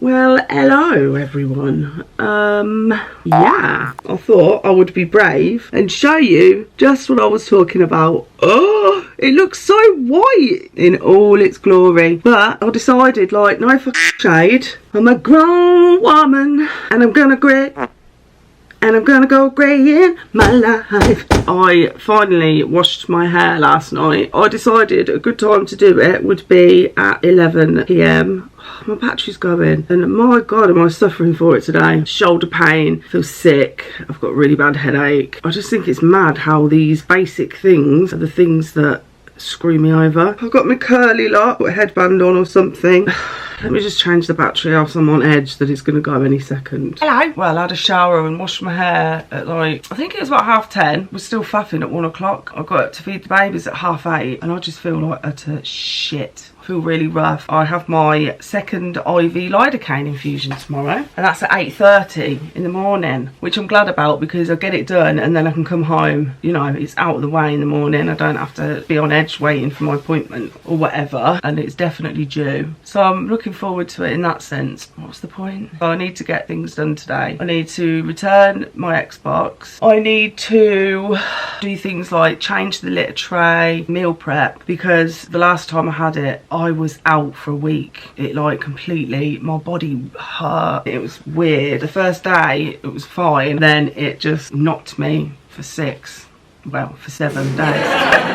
Well, hello everyone. Yeah, I thought I would be brave and show you just what I was talking about. Oh, it looks so white in all its glory. But I decided, like, no fucking shade. I'm a grown woman and I'm gonna grit. And I'm gonna go grey in my life. I finally washed my hair last night. I decided a good time to do it would be at 11 PM. My battery's going and my god, am I suffering for it today. Shoulder pain, feel sick, I've got a really bad headache. I just think it's mad how these basic things are the things that screw me over. I've got my curly lock, put a headband on or something. Let me just change the battery else I'm on edge that it's going to go any second. Hello. Well, I had a shower and washed my hair at like, I think it was about 10:30. We're still faffing at 1 o'clock. I got up to feed the babies at 8:30 and I just feel like utter shit. I feel really rough. I have my second IV lidocaine infusion tomorrow and that's at 8:30 in the morning, which I'm glad about because I get it done and then I can come home. You know, it's out of the way in the morning. I don't have to be on edge waiting for my appointment or whatever, and it's definitely due. So I'm looking forward to it in that sense. What's the point? So I need to get things done today. I need to return my Xbox. I need to do things like change the litter tray, meal prep, because the last time I had it, I was out for a week. It like completely, my body hurt. It was weird. The first day it was fine, then it just knocked me for 7 days.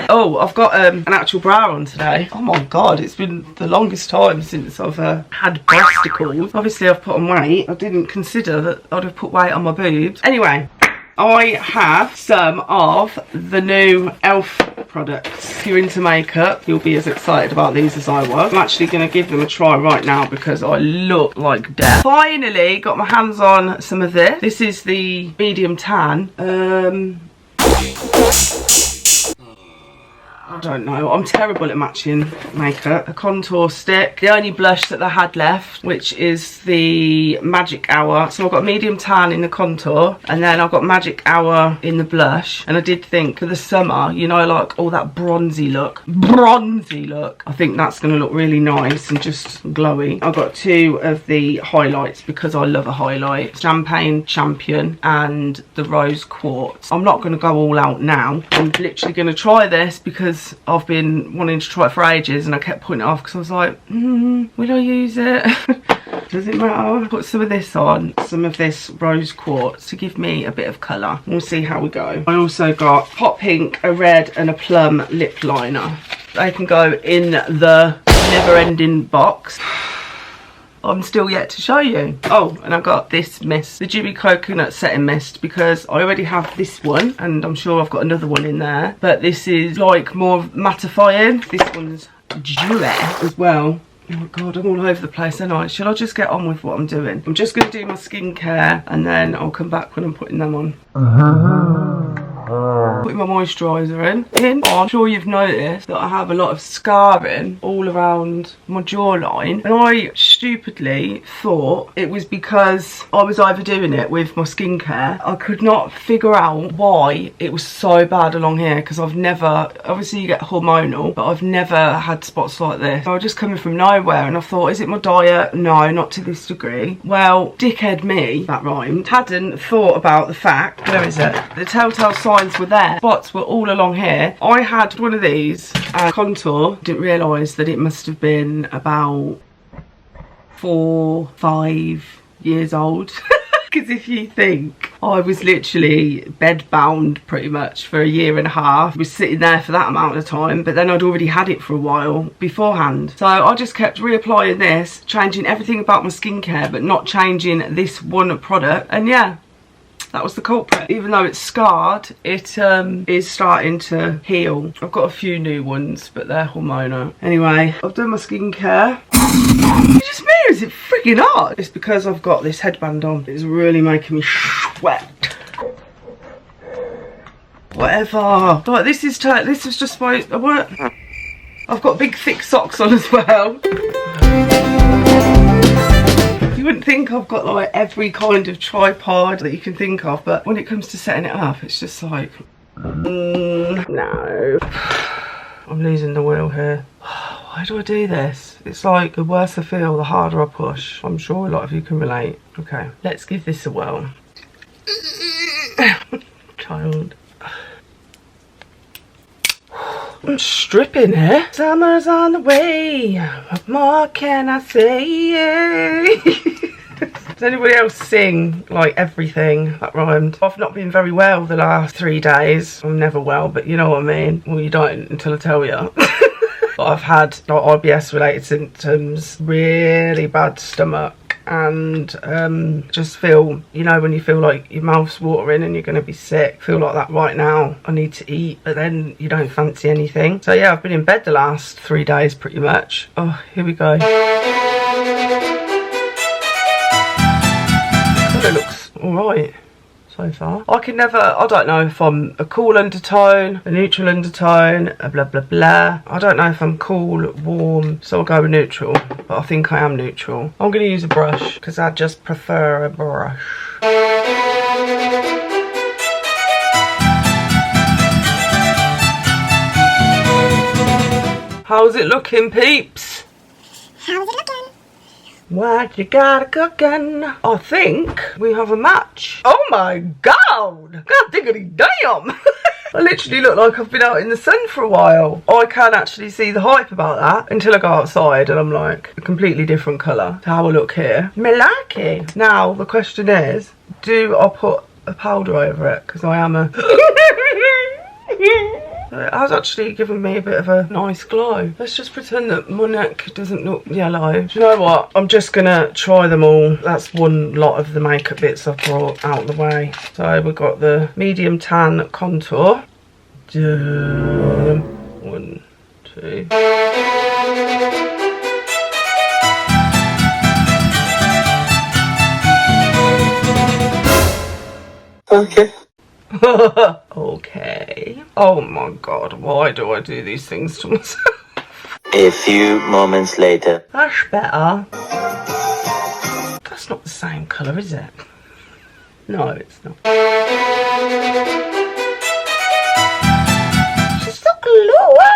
Oh, I've got an actual bra on today. Oh my god, it's been the longest time since I've had breasticles. Obviously I've put on weight. I didn't consider that I'd have put weight on my boobs. Anyway, I have some of the new ELF products. If you're into makeup, you'll be as excited about these as I was. I'm actually going to give them a try right now because I look like death. Finally got my hands on some of this. This is the medium tan. I don't know, I'm terrible at matching makeup. A contour stick, the only blush that they had left, which is the Magic Hour. So I've got medium tan in the contour and then I've got Magic Hour in the blush. And I did think for the summer, you know, like all that bronzy look, I think that's going to look really nice and just glowy. I've got two of the highlights because I love a highlight. Champagne Champion and the Rose Quartz. I'm not going to go all out now. I'm literally going to try this because I've been wanting to try it for ages and I kept putting it off because I was like, will I use it? Does it matter? Put some of this on, some of this Rose Quartz to give me a bit of colour. We'll see how we go. I also got hot pink, a red and a plum lip liner. They can go in the never ending box. I'm still yet to show you. Oh, and I got this mist, the Dewy Coconut Setting Mist, because I already have this one and I'm sure I've got another one in there, but this is like more mattifying. This one's dewy as well. Oh my god, I'm all over the place, aren't I? Shall I just get on with what I'm doing? I'm just going to do my skincare and then I'll come back when I'm putting them on. Putting my moisturiser in. I'm sure you've noticed that I have a lot of scarring all around my jawline, and I stupidly thought it was because I was overdoing it with my skincare. I could not figure out why it was so bad along here because I've never, obviously you get hormonal, but I've never had spots like this. I was just coming from nowhere and I thought, is it my diet? No, not to this degree. Well, dickhead me, that rhymed, hadn't thought about the fact, where is it? The telltale signs were there. Spots were all along here. I had one of these contour. Didn't realise that it must have been about 4-5 years old. Because if you think, I was literally bed-bound pretty much for 1.5 years. I was sitting there for that amount of time, but then I'd already had it for a while beforehand. So I just kept reapplying this, changing everything about my skincare, but not changing this one product. And yeah, that was the culprit. Even though it's scarred, it is starting to heal. I've got a few new ones, but they're hormonal. Anyway, I've done my skincare. It's just me, or is it freaking hot? It's because I've got this headband on. It's really making me sweat. Whatever. Like, this is just my work. I've got big thick socks on as well. You wouldn't think I've got like every kind of tripod that you can think of, but when it comes to setting it up, it's just like, no. I'm losing the wheel here. Why do I do this? It's like the worse I feel, the harder I push. I'm sure a lot of you can relate. Okay, let's give this a whirl. Child. I'm stripping here. Summer's on the way. What more can I say? Does anybody else sing like everything that rhymed? I've not been very well the last 3 days. I'm never well, but you know what I mean. Well, you don't until I tell you. I've had like IBS related symptoms, really bad stomach, and just feel, you know, when you feel like your mouth's watering and you're going to be sick. Feel like that right now. I need to eat, but then you don't fancy anything. So yeah, I've been in bed the last 3 days pretty much. Oh, here we go. It looks alright so far. I can never, I don't know if I'm a cool undertone, a neutral undertone, a blah blah blah. I don't know if I'm cool, warm, so I'll go with neutral, but I think I am neutral. I'm going to use a brush because I just prefer a brush. How's it looking, peeps? How's it looking? What you got cooking? I think we have a match. Oh my god! God diggity damn! I literally look like I've been out in the sun for a while. I can actually see the hype about that until I go outside and I'm like a completely different colour to how I look here. Me like it. Now the question is, do I put a powder over it? Because I am a... It has actually given me a bit of a nice glow. Let's just pretend that my neck doesn't look yellow. Do you know what? I'm just gonna try them all. That's one lot of the makeup bits I brought out of the way. So we've got the medium tan contour. 1, 2. Okay. Okay. Oh my god, why do I do these things to myself? A few moments later. That's better. That's not the same colour, is it? No, it's not. Just look lower.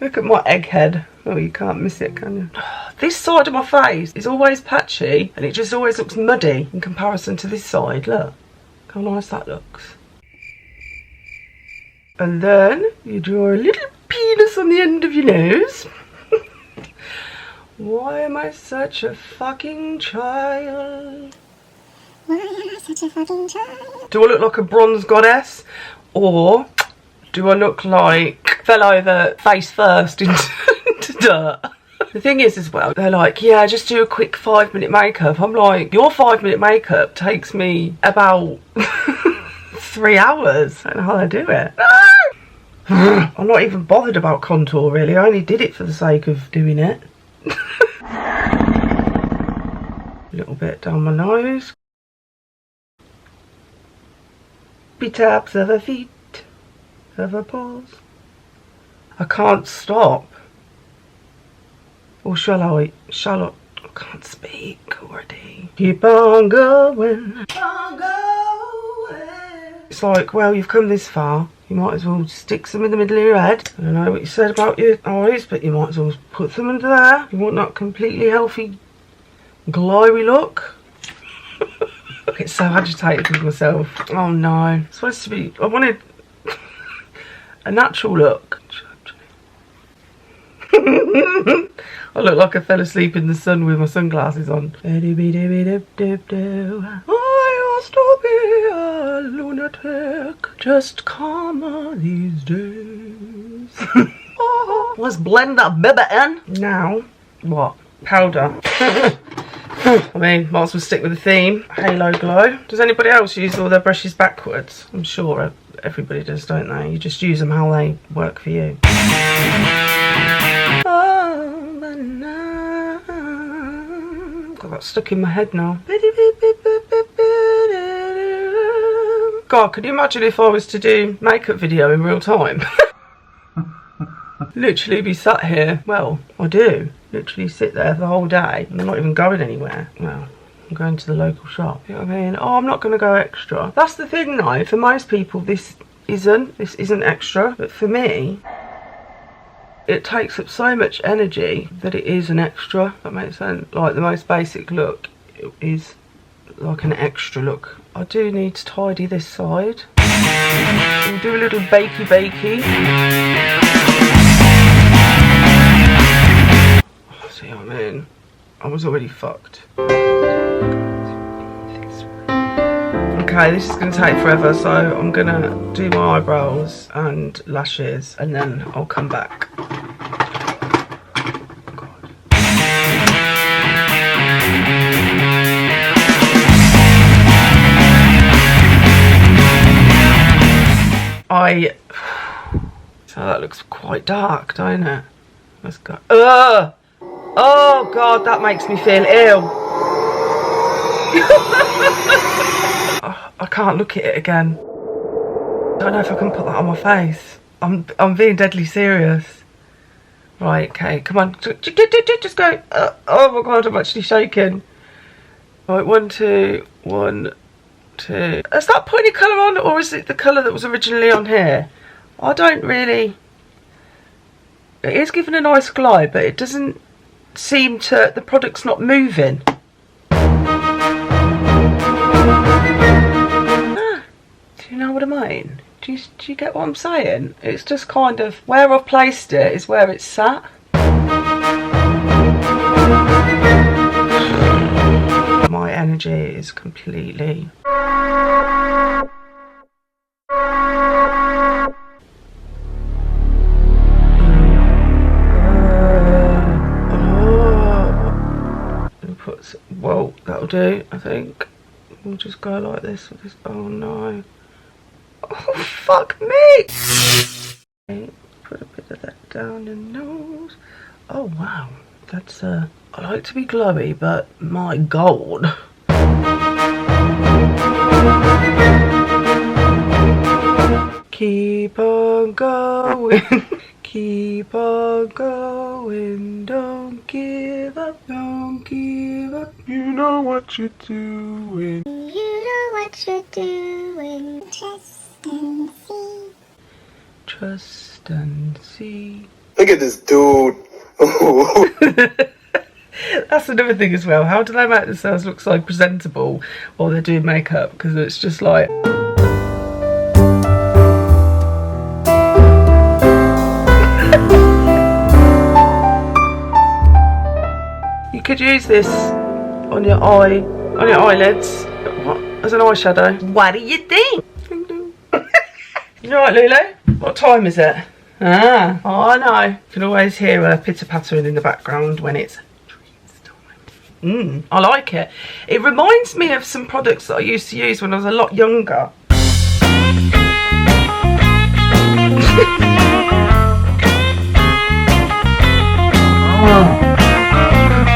Look at my egghead. Oh, you can't miss it, can you? This side of my face is always patchy and it just always looks muddy in comparison to this side. Look how nice that looks. And then you draw a little penis on the end of your nose. Why am I such a fucking child? Why am I such a fucking child? Do I look like a bronze goddess? Or do I look like fell over face first into dirt? The thing is as well, they're like, yeah, just do a quick 5-minute makeup. I'm like, your 5-minute makeup takes me about 3 hours. I don't know how they do it. No! I'm not even bothered about contour really. I only did it for the sake of doing it. A little bit down my nose. Be taps of her feet, of her paws. I can't stop. Or shall I? I can't speak already. Keep on going. Keep on going. It's like, well, you've come this far. You might as well stick some in the middle of your head. I don't know what you said about your eyes, but you might as well put them under there. You want that completely healthy, glowy look. I get so agitated with myself. Oh no. It's supposed to be, I wanted a natural look. I look like I fell asleep in the sun with my sunglasses on. I used to be a lunatic, just calmer these days. Let's blend that baby in. Now, what? Powder. I mean, might as well stick with the theme. Halo Glow. Does anybody else use all their brushes backwards? I'm sure everybody does, don't they? You just use them how they work for you. Got that stuck in my head now. God, could you imagine if I was to do makeup video in real time? Literally be sat here. Well, I do. Literally sit there the whole day. I'm not even going anywhere. Well, I'm going to the local shop. You know what I mean? Oh, I'm not going to go extra. That's the thing though. For most people, this isn't extra. But for me, it takes up so much energy that it is an extra. That makes sense. Like the most basic look is like an extra look. I do need to tidy this side. We'll do a little bakey. Oh, see what I mean? I was already fucked. Okay, this is going to take forever, so I'm going to do my eyebrows and lashes and then I'll come back. So that looks quite dark, don't it? Let's go. Oh God, that makes me feel ill. Oh, I can't look at it again. I don't know if I can put that on my face. I'm being deadly serious. Right, okay, come on, just go. Oh my God, I'm actually shaking. Right, 1, 2, 1, 2. Is that pointy colour on, or is it the colour that was originally on here? I don't really. It is giving a nice glow, but it doesn't seem to. The product's not moving. Do you know what I mean? Do you get what I'm saying? It's just kind of where I've placed it is where it's sat. My energy is completely. Well, that'll do, I think. We'll just go like this with this. Oh no. Oh, fuck me! Put a bit of that down the nose. Oh wow. That's I like to be glowy, but my God. Keep on going. Keep on going, don't give up, don't give up. You know what you're doing. You know what you're doing. Trust and see. Trust and see. Look at this dude. That's another thing as well. How do they make themselves look so presentable while they're doing makeup? Because it's just like. You could use this on your eyelids, as an eyeshadow. What do you think? You alright, Lulu? What time is it? Ah, oh, I know. You can always hear a pitter-pattering in the background when it's treats time. I like it. It reminds me of some products that I used to use when I was a lot younger.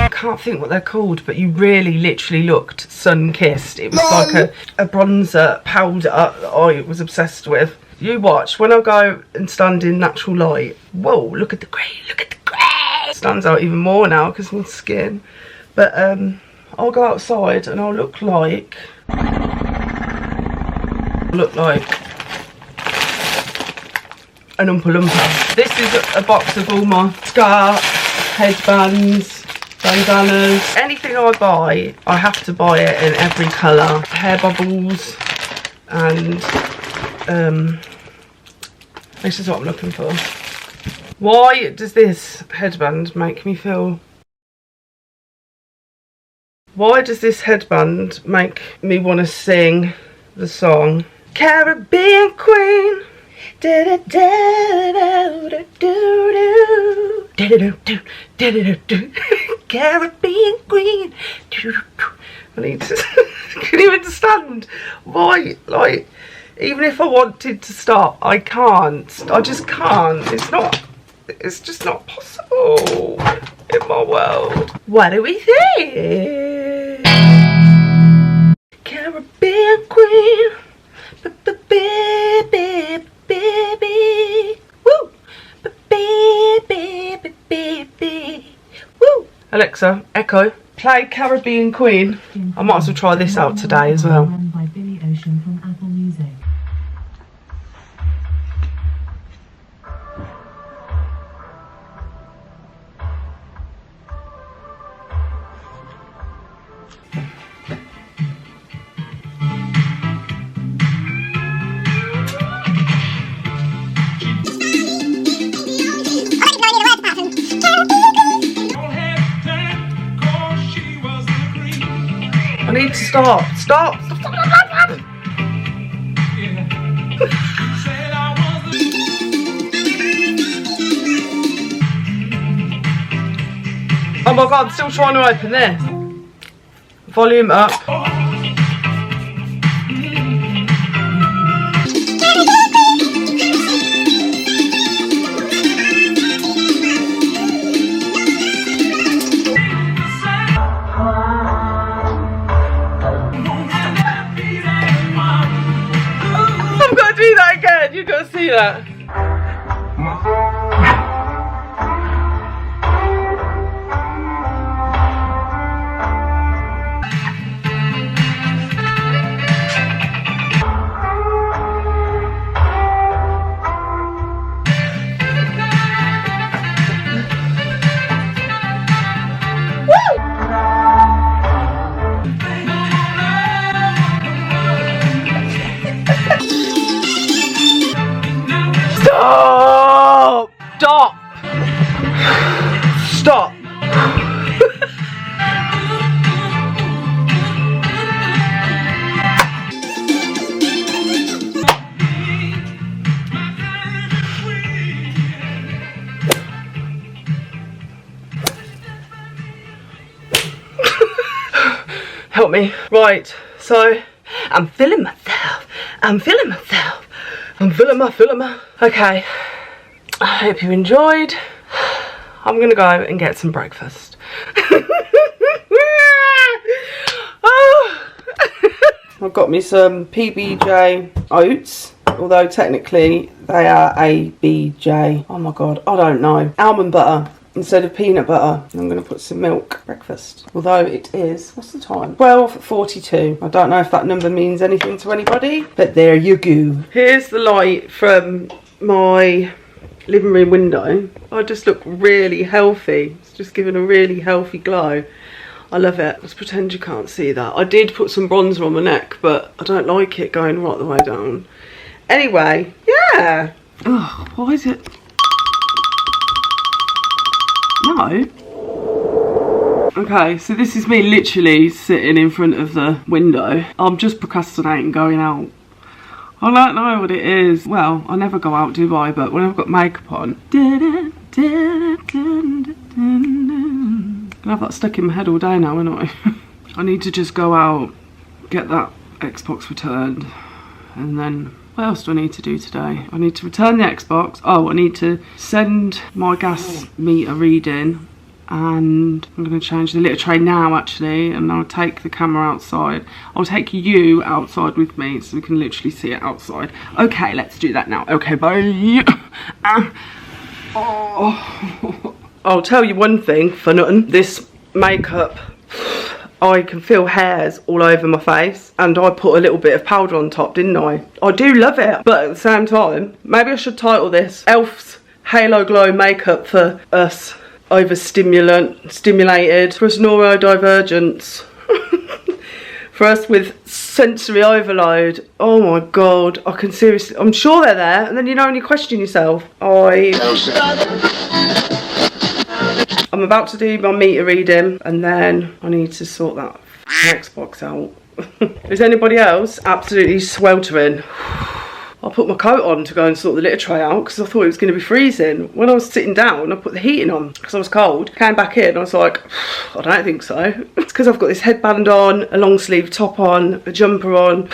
I can't think what they're called, but you really literally looked sun-kissed. It was like a bronzer powder that I was obsessed with. You watch, when I go and stand in natural light, whoa, look at the grey, look at the grey! It stands out even more now because of my skin. But I'll go outside and I'll look like an Oompa Loompa. This is a box of all my scarves, headbands, bandanas. Anything I buy, I have to buy it in every colour. Hair bubbles and this is what I'm looking for. Why does this headband make me feel... Why does this headband make me want to sing the song Caribbean Queen? Caribbean Queen. I need to... Can you understand why? Like, even if I wanted to stop, I can't. I just can't. It's just not possible in my world. What do we think? Caribbean Queen. Baby. Woo. Baby. Woo. Alexa, Echo, play Caribbean Queen. I might as well try this out today as well. By Billy Ocean from Apple Music. I need to stop. Stop. Oh my god, I'm still trying to open this. Volume up. I'm gonna do that again, you've got to see that. Stop! Stop! Stop! Help me. Right, so I'm feeling myself. I'm feeling myself. I'm feeling my. Okay, I hope you enjoyed. I'm gonna go and get some breakfast. Oh. I've got me some PBJ oats, although technically they are ABJ. Oh my god, I don't know. Almond butter instead of peanut butter. I'm going to put some milk. Breakfast. Although it is, what's the time? 12:42. I don't know if that number means anything to anybody, but there you go. Here's the light from my living room window. I just look really healthy. It's just giving a really healthy glow. I love it. Let's pretend you can't see that. I did put some bronzer on my neck, but I don't like it going right the way down. Anyway, yeah. Oh, why is it? No. Okay, so this is me literally sitting in front of the window. I'm just procrastinating going out. I don't know what it is. Well, I never go out, do I? But when I've got makeup on, gonna have that stuck in my head all day now, ain't I? I need to just go out, get that Xbox returned, and then what else do I need to do today? I need to return the Xbox. Oh, I need to send my gas meter reading, and I'm going to change the litter tray now actually, and I'll take the camera outside. I'll take you outside with me so we can literally see it outside. Okay, let's do that now. Okay, bye. Oh. I'll tell you one thing for nothing. This makeup, I can feel hairs all over my face, and I put a little bit of powder on top, didn't I? I do love it, but at the same time, maybe I should title this Elf's Halo Glow Makeup for Us Overstimulated, for us neurodivergents, for us with sensory overload. Oh my god, I can seriously, I'm sure they're there, and then you know when you question yourself. I'm about to do my meter reading, and then I need to sort that Xbox out. Is anybody else absolutely sweltering? I put my coat on to go and sort the litter tray out because I thought it was going to be freezing. When I was sitting down, I put the heating on because I was cold. Came back in, I was like, I don't think so. It's because I've got this headband on, a long sleeve top on, a jumper on,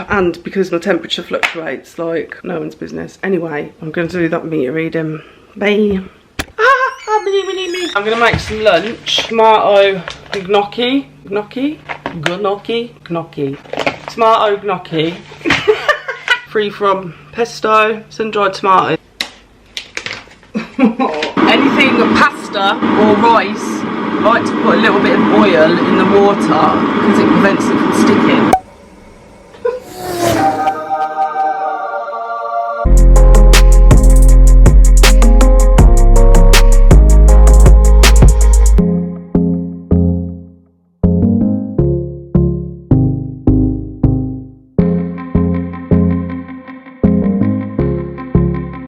and because my temperature fluctuates like no one's business. Anyway, I'm going to do that meter reading. Bye. I'm going to make some lunch. Tomato gnocchi. Tomato gnocchi. Free from pesto, sun-dried tomato. Anything pasta or rice, I like to put a little bit of oil in the water because it prevents it from sticking.